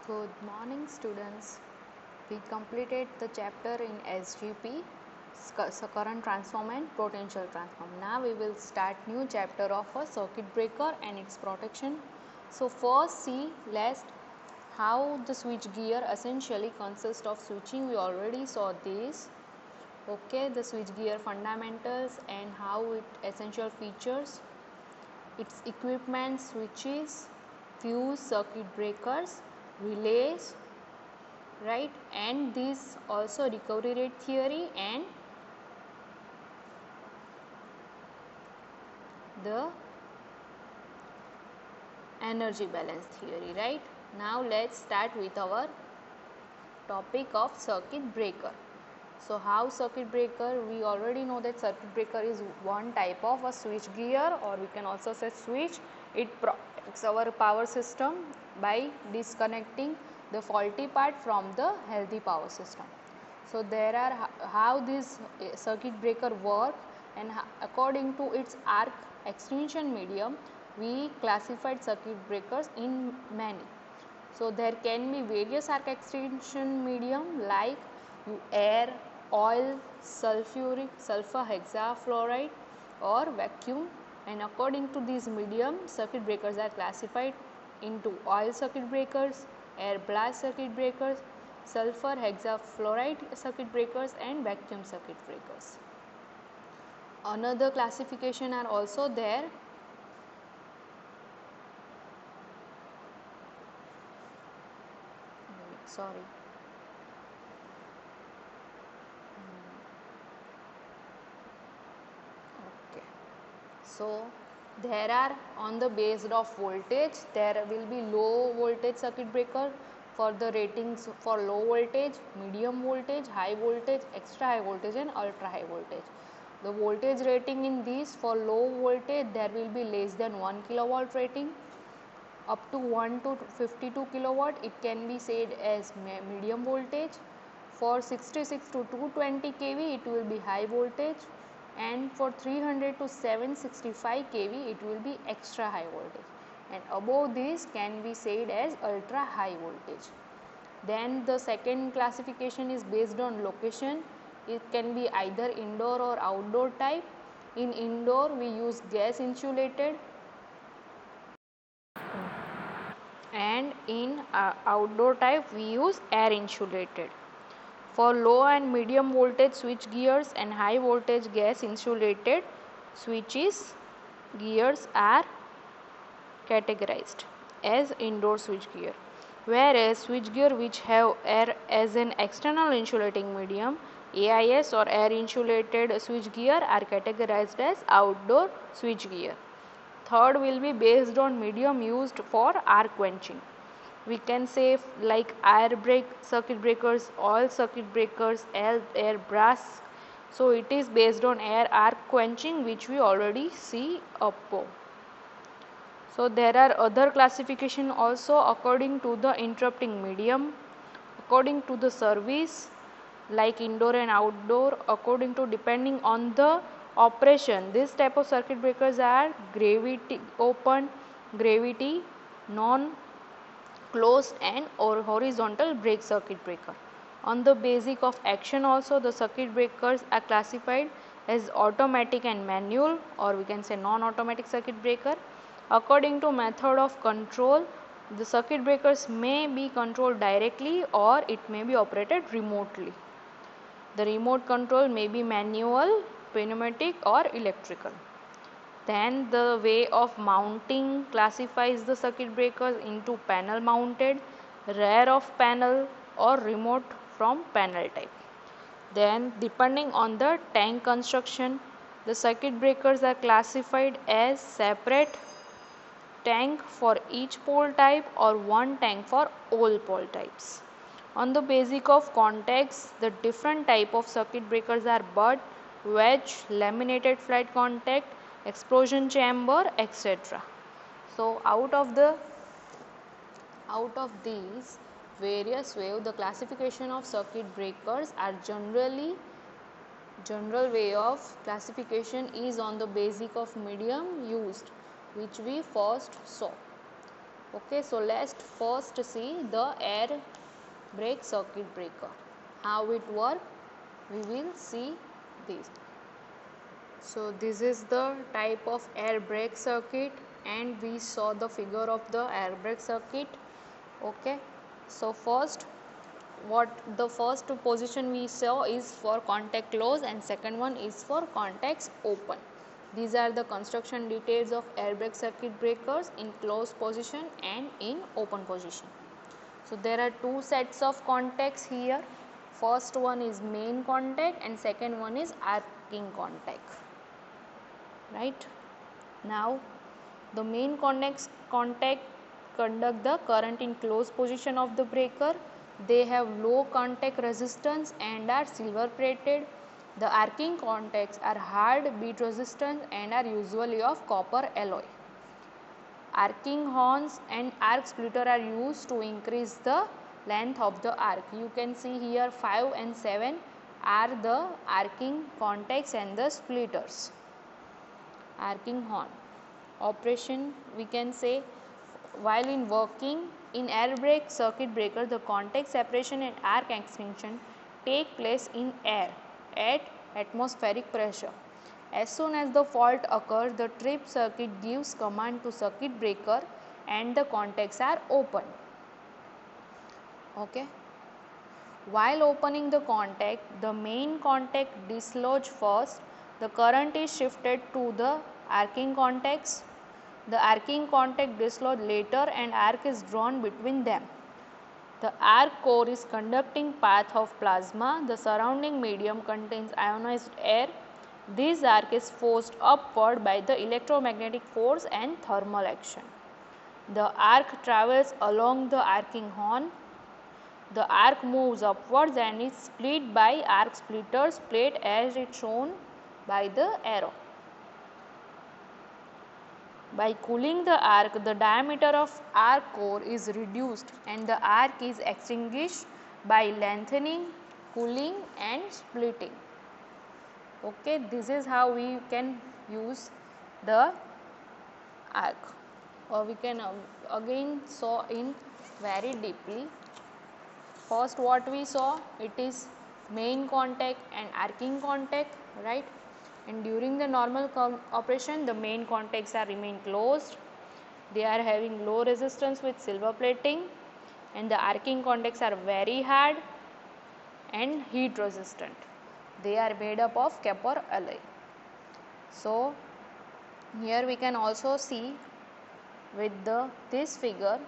Good morning, students. We completed the chapter in SGP, current transform and potential transform. Now we will start new chapter of a circuit breaker and its protection. So first see let's how the switch gear essentially consists of switching. We already saw this. Okay, the switch gear fundamentals and how it essential features, its equipment, switches, fuse, circuit breakers, relays, right, and this also recovery rate theory and the energy balance theory, right. Now let's start with our topic of circuit breaker. So how circuit breaker, we already know that circuit breaker is one type of a switch gear, or we can also say switch. It protects our power system by disconnecting the faulty part from the healthy power system. So there are how this circuit breaker work, and according to its arc extension medium we classified circuit breakers in many. So there can be various arc extension medium like air, oil, sulfur hexafluoride or vacuum, and according to these medium circuit breakers are classified into oil circuit breakers, air blast circuit breakers, sulfur hexafluoride circuit breakers and vacuum circuit breakers. Another classification are also there. Sorry. Okay. So there are on the based of voltage, there will be low voltage circuit breaker for the ratings for low voltage, medium voltage, high voltage, extra high voltage and ultra high voltage. The voltage rating in these for low voltage there will be less than 1 kilowatt rating, up to 1 to 52 kilowatt it can be said as medium voltage. For 66 to 220 kV it will be high voltage, and for 300 to 765 kV it will be extra high voltage, and above this can be said as ultra high voltage. Then the second classification is based on location. It can be either indoor or outdoor type. In indoor we use gas insulated, and in outdoor type we use air insulated. For low and medium voltage switch gears and high voltage gas insulated switches gears are categorized as indoor switch gear, whereas switch gear which have air as an external insulating medium, AIS or air insulated switch gear, are categorized as outdoor switch gear. Third will be based on medium used for arc quenching. We can say like air brake circuit breakers, oil circuit breakers, air brass. So it is based on air arc quenching, which we already see above. So there are other classification also according to the interrupting medium, according to the service like indoor and outdoor, according to depending on the operation. This type of circuit breakers are gravity open, gravity non closed and or horizontal brake circuit breaker. On the basic of action also the circuit breakers are classified as automatic and manual, or we can say non-automatic circuit breaker. According to method of control, the circuit breakers may be controlled directly or it may be operated remotely. The remote control may be manual, pneumatic or electrical. Then the way of mounting classifies the circuit breakers into panel mounted, rear of panel or remote from panel type. Then depending on the tank construction, the circuit breakers are classified as separate tank for each pole type or one tank for all pole types. On the basic of contacts, the different type of circuit breakers are butt, wedge, laminated flat contact, explosion chamber, etc. So out of these various ways, the classification of circuit breakers are general way of classification is on the basic of medium used, which we first saw. Okay, so let's first see the air brake circuit breaker. How it works, we will see this. So this is the type of air brake circuit, and we saw the figure of the air brake circuit. Okay, so the first position we saw is for contact close and second one is for contacts open. These are the construction details of air brake circuit breakers in closed position and in open position. So there are two sets of contacts here. First one is main contact and second one is arcing contact. Right. Now the main contact conduct the current in closed position of the breaker. They have low contact resistance and are silver plated. The arcing contacts are hard beat resistant and are usually of copper alloy. Arcing horns and arc splitter are used to increase the length of the arc. You can see here 5 and 7 are the arcing contacts and the splitters. Arcing horn operation, we can say, while in working in air brake circuit breaker, the contact separation and arc extinction take place in air at atmospheric pressure. As soon as the fault occurs, the trip circuit gives command to circuit breaker and the contacts are open. Okay. While opening the contact, the main contact dislodge first. The current is shifted to the arcing contacts. The arcing contact dislodge later and arc is drawn between them. The arc core is conducting path of plasma. The surrounding medium contains ionized air. This arc is forced upward by the electromagnetic force and thermal action. The arc travels along the arcing horn. The arc moves upwards and is split by arc splitters plate as it shown by the arrow. By cooling the arc, the diameter of arc core is reduced and the arc is extinguished by lengthening, cooling and splitting. Okay, this is how we can use the arc, or we can again saw in very deeply. First what we saw, it is main contact and arcing contact, right? And during the normal operation, the main contacts are remain closed. They are having low resistance with silver plating, and the arcing contacts are very hard and heat resistant. They are made up of copper alloy. So here we can also see with this figure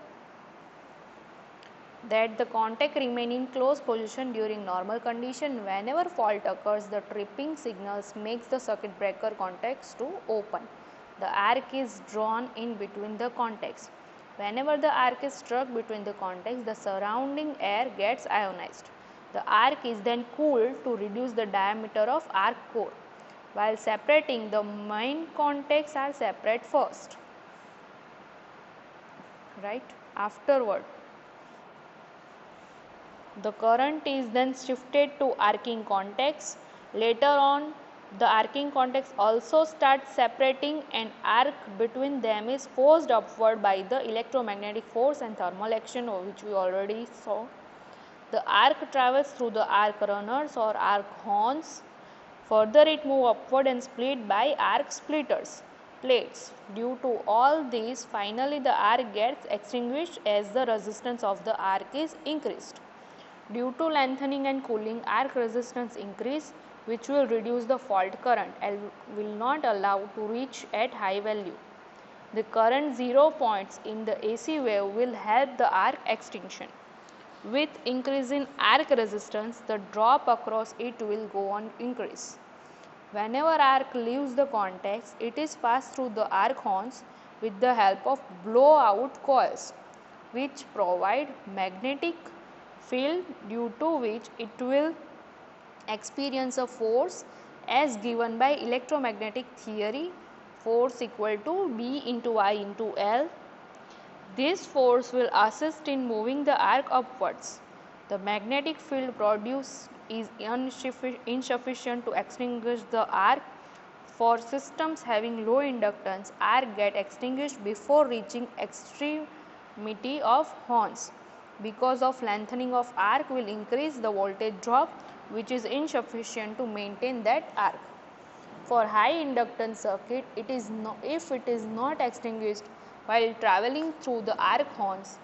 that the contact remain in closed position during normal condition. Whenever fault occurs, the tripping signals makes the circuit breaker contacts to open. The arc is drawn in between the contacts. Whenever the arc is struck between the contacts, the surrounding air gets ionized. The arc is then cooled to reduce the diameter of arc core. While separating, the main contacts are separate first. Right? Afterward, the current is then shifted to arcing contacts. Later on, the arcing contacts also start separating and arc between them is forced upward by the electromagnetic force and thermal action, which we already saw. The arc travels through the arc runners or arc horns. Further it moves upward and split by arc splitters plates. Due to all these, finally the arc gets extinguished as the resistance of the arc is increased. Due to lengthening and cooling, arc resistance increase, which will reduce the fault current and will not allow to reach at high value. The current 0 points in the AC wave will help the arc extinction. With increase in arc resistance, the drop across it will go on increase. Whenever arc leaves the contacts, it is passed through the arc horns with the help of blowout coils, which provide magnetic field, due to which it will experience a force as given by electromagnetic theory, force equal to B into I into L. This force will assist in moving the arc upwards. The magnetic field produced is insufficient to extinguish the arc. For systems having low inductance, arc get extinguished before reaching extreme proximity of horns. Because of lengthening of arc will increase the voltage drop, which is insufficient to maintain that arc. For high inductance circuit, if it is not extinguished while traveling through the arc horns,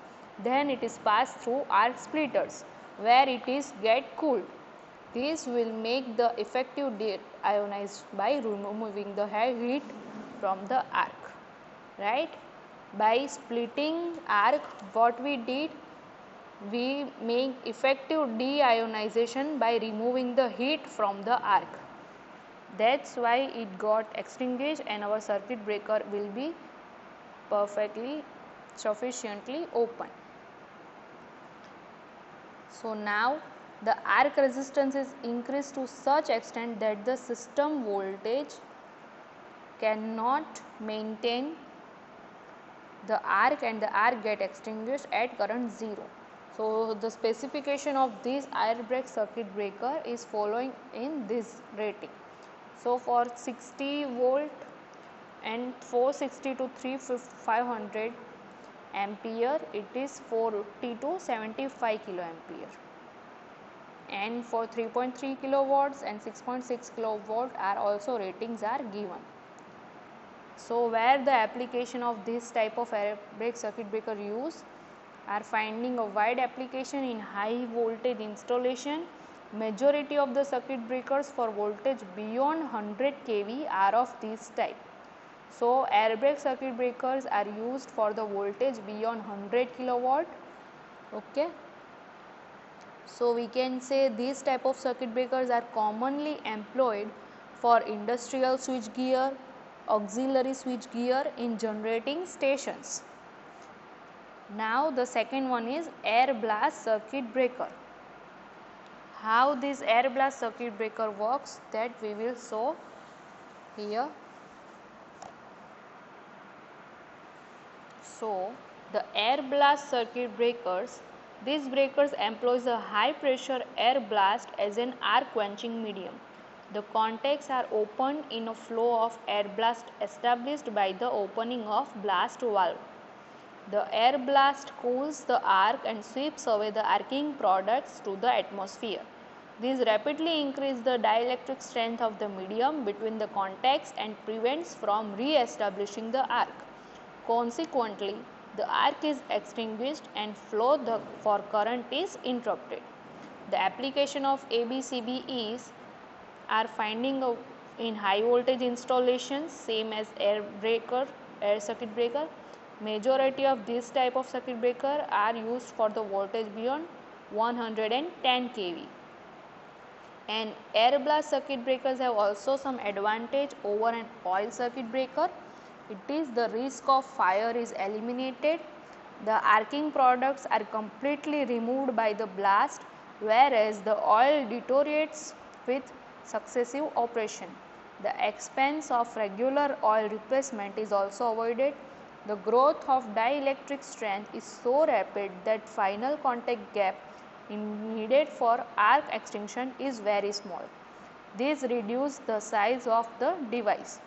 then it is passed through arc splitters where it is get cooled. This will make the effective deionized by removing the heat from the arc, right? By splitting arc, what we did, we make effective deionization by removing the heat from the arc. That's why it got extinguished and our circuit breaker will be perfectly sufficiently open. So now the arc resistance is increased to such extent that the system voltage cannot maintain the arc and the arc get extinguished at current 0. So the specification of this air brake circuit breaker is following in this rating. So for 60 volt and 460 to 500 ampere, it is 40 to 75 kilo ampere, and for 3.3 kilowatts and 6.6 kilowatt are also ratings are given. So where the application of this type of air brake circuit breaker use are finding a wide application in high voltage installation. Majority of the circuit breakers for voltage beyond 100 kV are of this type. So air brake circuit breakers are used for the voltage beyond 100 kilowatt. Okay. So we can say these type of circuit breakers are commonly employed for industrial switch gear, auxiliary switch gear in generating stations. Now the second one is air blast circuit breaker. How this air blast circuit breaker works, that we will show here. So the air blast circuit breakers, these breakers employs a high pressure air blast as an arc quenching medium. The contacts are opened in a flow of air blast established by the opening of blast valve. The air blast cools the arc and sweeps away the arcing products to the atmosphere. These rapidly increase the dielectric strength of the medium between the contacts and prevents from re-establishing the arc. Consequently, the arc is extinguished and flow for current is interrupted. The application of ABCB are finding in high voltage installations, same as air circuit breaker. Majority of this type of circuit breaker are used for the voltage beyond 110 kV. And air blast circuit breakers have also some advantage over an oil circuit breaker. It is the risk of fire is eliminated. The arcing products are completely removed by the blast, whereas the oil deteriorates with successive operation. The expense of regular oil replacement is also avoided. The growth of dielectric strength is so rapid that final contact gap needed for arc extinction is very small. This reduces the size of the device.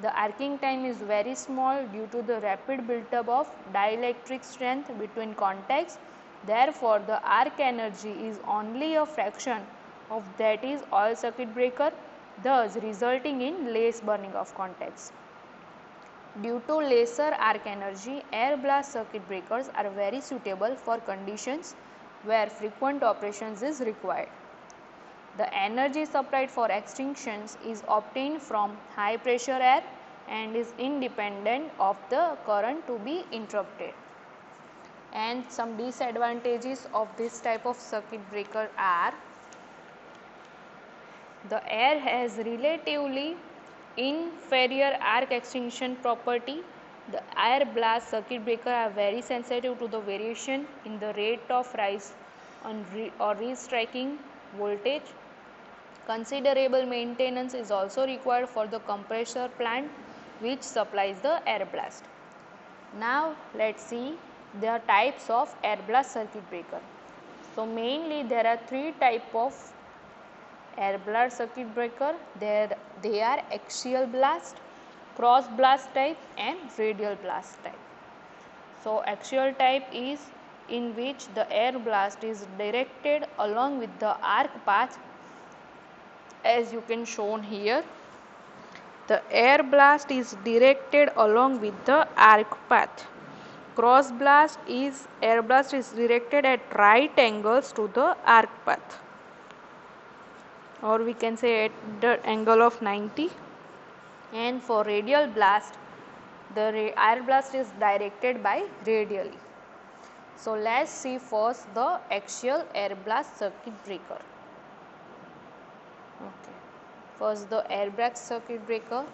The arcing time is very small due to the rapid build-up of dielectric strength between contacts. Therefore, the arc energy is only a fraction of that is oil circuit breaker, thus resulting in less burning of contacts. Due to lesser arc energy, air blast circuit breakers are very suitable for conditions where frequent operations is required. The energy supplied for extinctions is obtained from high pressure air and is independent of the current to be interrupted. And some disadvantages of this type of circuit breaker are: the air has relatively inferior arc extinction property. The air blast circuit breaker are very sensitive to the variation in the rate of rise or restriking voltage. Considerable maintenance is also required for the compressor plant which supplies the air blast. Now let us see the types of air blast circuit breaker. So mainly there are three types of air blast circuit breaker. They are axial blast, cross blast type and radial blast type. So axial type is in which the air blast is directed along with the arc path, as you can shown here. The air blast is directed along with the arc path. Cross blast is air blast is directed at right angles to the arc path, or we can say at the angle of 90. And for radial blast, the air blast is directed by radially. So let's see first the axial air blast circuit breaker. Okay. First the air blast circuit breaker.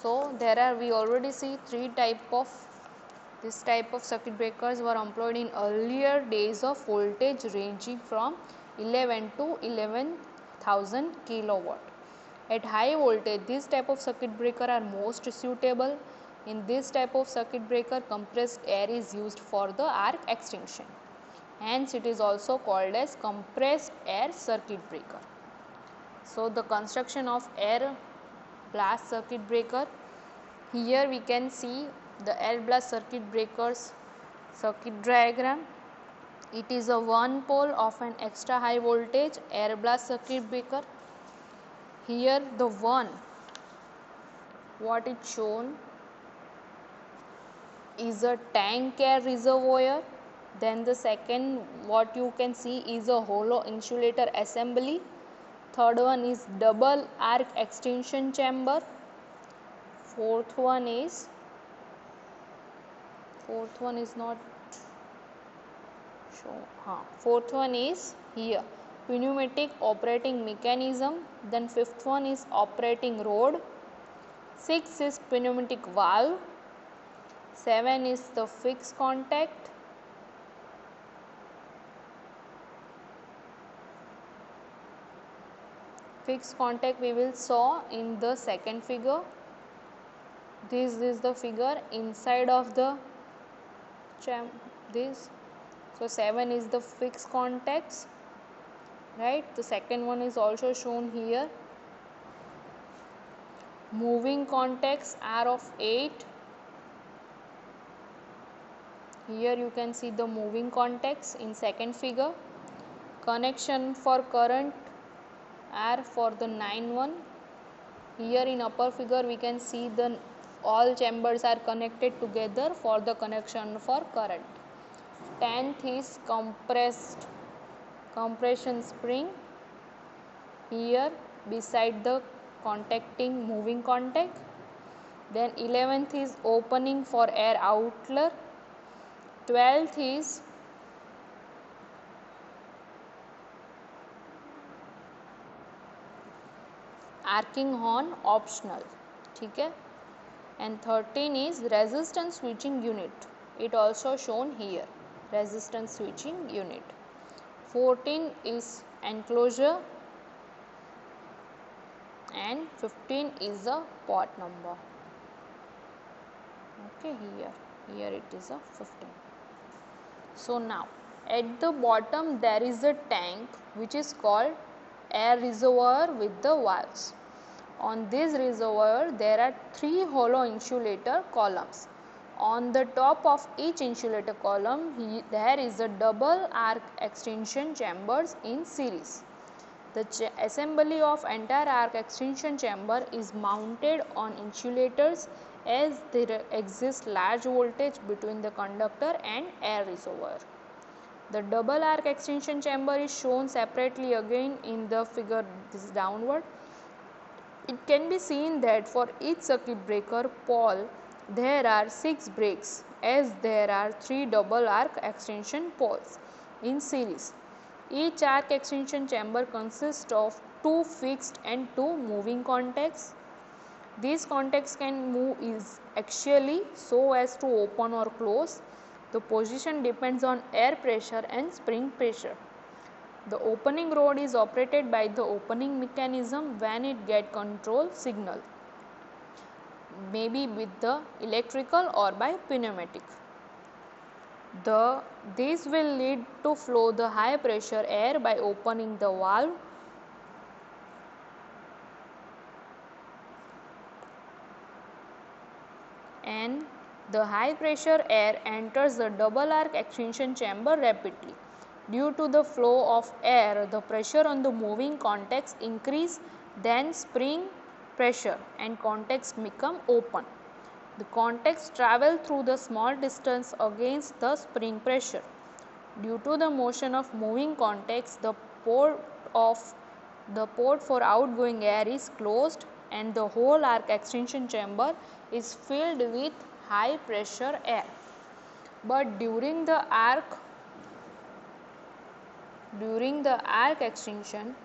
So we already see this type of circuit breakers were employed in earlier days of voltage ranging from 11 to 11,000 kilowatt. At high voltage, this type of circuit breaker are most suitable. In this type of circuit breaker, compressed air is used for the arc extinction. Hence, it is also called as compressed air circuit breaker. So, the construction of air blast circuit breaker. Here we can see the air blast circuit breakers circuit diagram. It is a one pole of an extra high voltage air blast circuit breaker. Here the one, what is shown is a tank air reservoir. Then the second, what you can see is a hollow insulator assembly. Third one is double arc extension chamber. Fourth one is not shown. Fourth one is here, pneumatic operating mechanism. Then fifth one is operating rod. Sixth is pneumatic valve. 7 is the fixed contact. Fixed contact we will saw in the second figure. This is the figure inside of the this. So 7 is the fixed contacts, right? The second one is also shown here. Moving contacts are of 8. Here you can see the moving contacts in second figure. Connection for current are for the 9 one. Here in upper figure we can see the all chambers are connected together for the connection for current. 10th is compression spring here beside the contacting moving contact. Then 11th is opening for air outlet. 12th is arcing horn optional, ठीक है. And 13 is resistance switching unit. It also shown here, resistance switching unit. 14 is enclosure and 15 is the pot number. Okay, here it is a 15. So now at the bottom there is a tank which is called air reservoir with the valves. On this reservoir there are 3 hollow insulator columns. On the top of each insulator column there is a double arc extension chambers in series. The assembly of entire arc extension chamber is mounted on insulators as there exists large voltage between the conductor and air reservoir. The double arc extension chamber is shown separately again in the figure, this is downward. It can be seen that for each circuit breaker pole there are 6 breaks as there are 3 double arc extension poles in series. Each arc extension chamber consists of 2 fixed and 2 moving contacts. These contacts can move axially so as to open or close. The position depends on air pressure and spring pressure. The opening rod is operated by the opening mechanism when it gets control signal, maybe with the electrical or by pneumatic. This will lead to flow the high pressure air by opening the valve. And The high pressure air enters the double arc extension chamber rapidly. Due to the flow of air, the pressure on the moving contacts increase, then spring pressure and contacts become open. The contacts travel through the small distance against the spring pressure. Due to the motion of moving contacts, the port for outgoing air is closed and the whole arc extension chamber is filled with high pressure air. But during the arc extension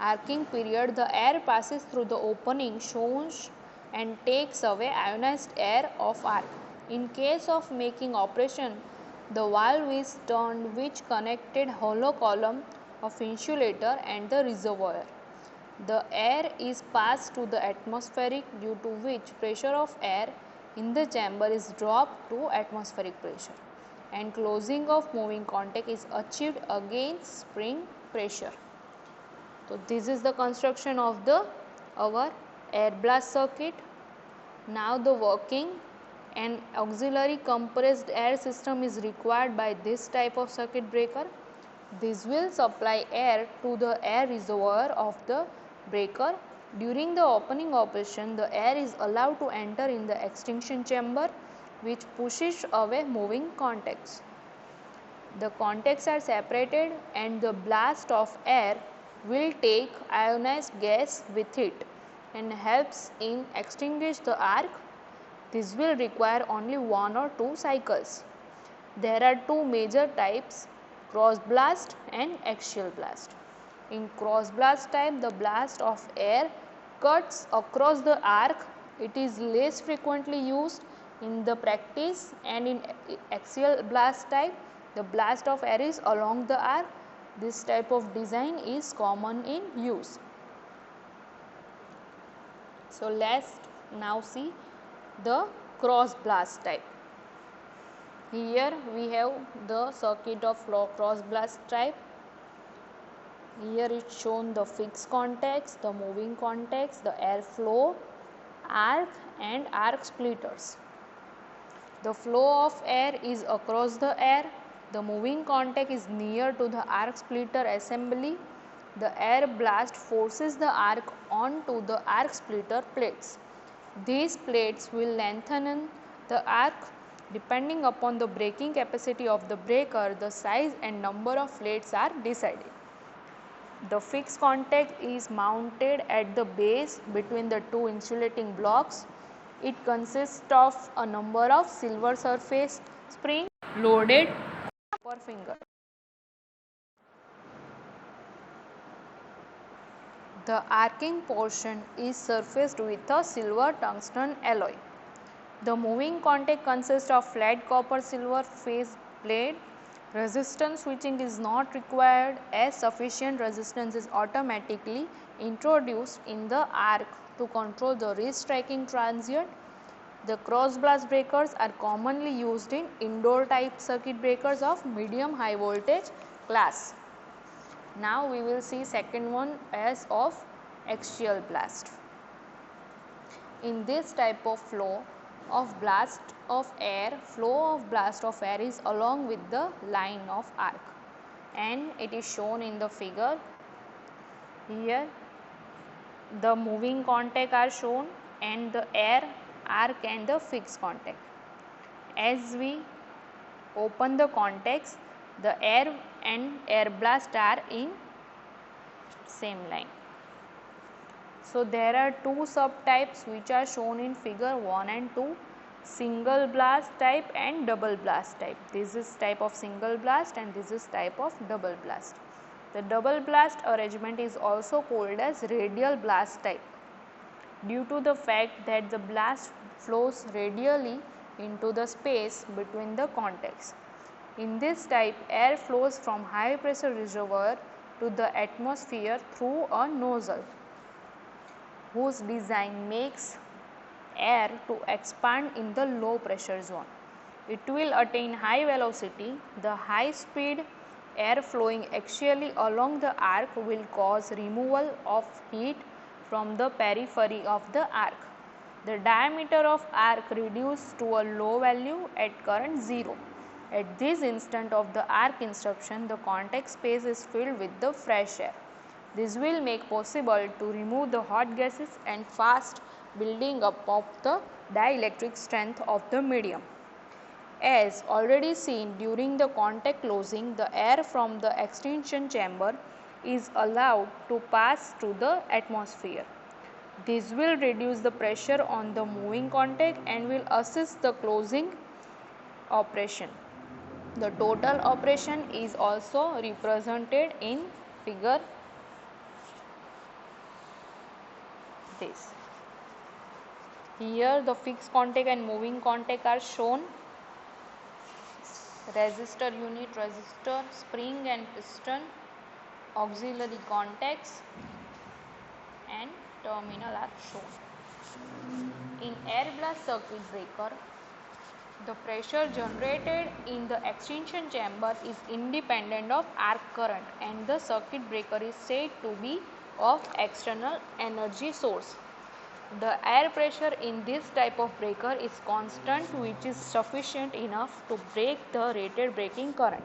arcing period, the air passes through the opening shown and takes away ionized air of arc. In case of making operation, the valve is turned which connected hollow column of insulator and the reservoir. The air is passed to the atmospheric, due to which pressure of air in the chamber is dropped to atmospheric pressure, and closing of moving contact is achieved against spring pressure. So this is the construction of our air blast circuit. Now the working. An auxiliary compressed air system is required by this type of circuit breaker. This will supply air to the air reservoir of the breaker. During the opening operation, the air is allowed to enter in the extinction chamber, which pushes away moving contacts. The contacts are separated and the blast of air will take ionized gas with it and helps in extinguish the arc. This will require only 1 or 2 cycles. There are two major types, cross blast and axial blast. In cross blast type, the blast of air cuts across the arc. It is less frequently used in the practice, and in axial blast type, the blast of air is along the arc. This type of design is common in use. So let's now see the cross blast type. Here we have the circuit of cross blast type. Here it's shown the fixed contacts, the moving contacts, the airflow, arc and arc splitters. The flow of air is across the air. The moving contact is near to the arc splitter assembly. The air blast forces the arc onto the arc splitter plates. These plates will lengthen the arc. Depending upon the breaking capacity of the breaker, the size and number of plates are decided. The fixed contact is mounted at the base between the two insulating blocks. It consists of a number of silver surface springs loaded per finger. The arcing portion is surfaced with a silver tungsten alloy. The moving contact consists of flat copper silver phase plate. Resistance switching is not required, as sufficient resistance is automatically introduced in the arc to control the restriking transient. The cross blast breakers are commonly used in indoor type circuit breakers of medium high voltage class. Now we will see second one as of axial blast. In this type of flow of blast of air is along with the line of arc, and it is shown in the figure. Here the moving contact are shown and the air, arc and the fixed contact. As we open the contacts, the air and air blast are in same line. So there are two subtypes which are shown in figure 1 and 2, single blast type and double blast type. This is type of single blast and this is type of double blast. The double blast arrangement is also called as radial blast type, due to the fact that the blast flows radially into the space between the contacts. In this type, air flows from high pressure reservoir to the atmosphere through a nozzle, whose design makes air to expand in the low pressure zone. It will attain high velocity. The high speed air flowing axially along the arc will cause removal of heat from the periphery of the arc. The diameter of arc reduced to a low value at current 0. At this instant of the arc insertion, the contact space is filled with the fresh air. This will make possible to remove the hot gases and fast building up of the dielectric strength of the medium. As already seen during the contact closing, the air from the extinction chamber is allowed to pass through the atmosphere. This will reduce the pressure on the moving contact and will assist the closing operation. The total operation is also represented in figure this. Here the fixed contact and moving contact are shown. Resistor unit, resistor, spring and piston, auxiliary contacts and terminal are shown. In air blast circuit breaker, the pressure generated in the extinction chamber is independent of arc current and the circuit breaker is said to be of external energy source. The air pressure in this type of breaker is constant, which is sufficient enough to break the rated breaking current.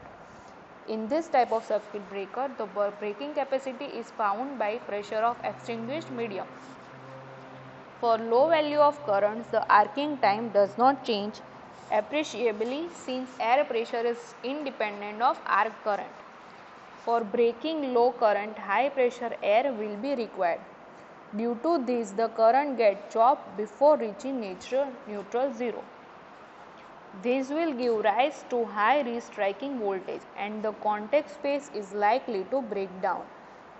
In this type of circuit breaker, the breaking capacity is found by pressure of extinguished medium. For low value of currents, the arcing time does not change appreciably since air pressure is independent of arc current. For breaking low current, high pressure air will be required. Due to this, the current gets chopped before reaching neutral zero. This will give rise to high restriking voltage and the contact space is likely to break down.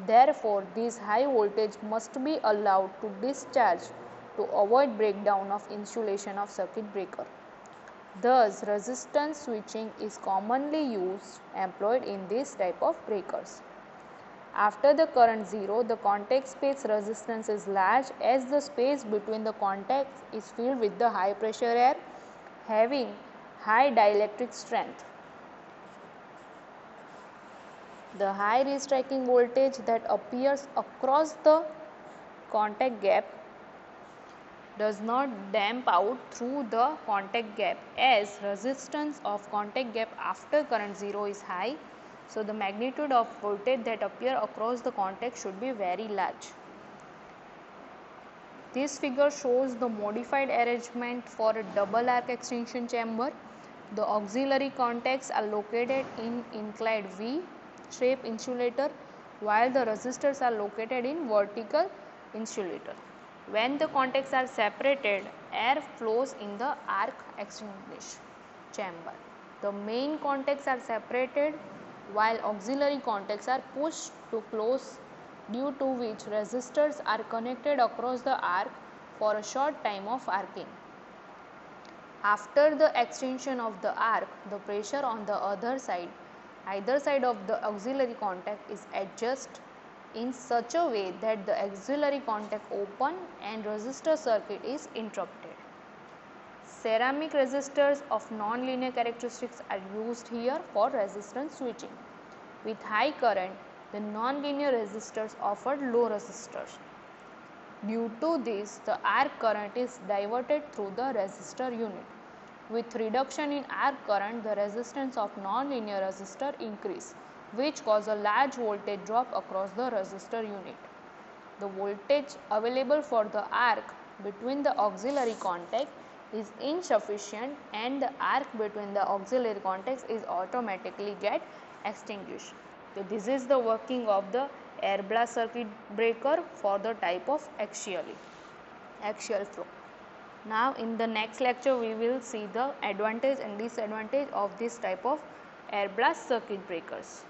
Therefore, this high voltage must be allowed to discharge to avoid breakdown of insulation of circuit breaker. Thus, resistance switching is commonly employed in this type of breakers. After the current 0, the contact space resistance is large as the space between the contacts is filled with the high pressure air having high dielectric strength. The high restriking voltage that appears across the contact gap does not damp out through the contact gap as resistance of contact gap after current 0 is high. So, the magnitude of voltage that appear across the contact should be very large. This figure shows the modified arrangement for a double arc extinction chamber. The auxiliary contacts are located in inclined V-shape insulator while the resistors are located in vertical insulator. When the contacts are separated, air flows in the arc extinguished chamber. The main contacts are separated while auxiliary contacts are pushed to close, due to which resistors are connected across the arc for a short time of arcing. After the extension of the arc, the pressure on the either side of the auxiliary contact is adjusted in such a way that the auxiliary contact open and resistor circuit is interrupted. Ceramic resistors of non-linear characteristics are used here for resistance switching. With high current, the non-linear resistors offer low resistors. Due to this, the arc current is diverted through the resistor unit. With reduction in arc current, the resistance of non-linear resistor increase, which cause a large voltage drop across the resistor unit. The voltage available for the arc between the auxiliary contact is insufficient and the arc between the auxiliary contacts is automatically get extinguished. So, this is the working of the air blast circuit breaker for the type of axial flow. Now, in the next lecture, we will see the advantage and disadvantage of this type of air blast circuit breakers.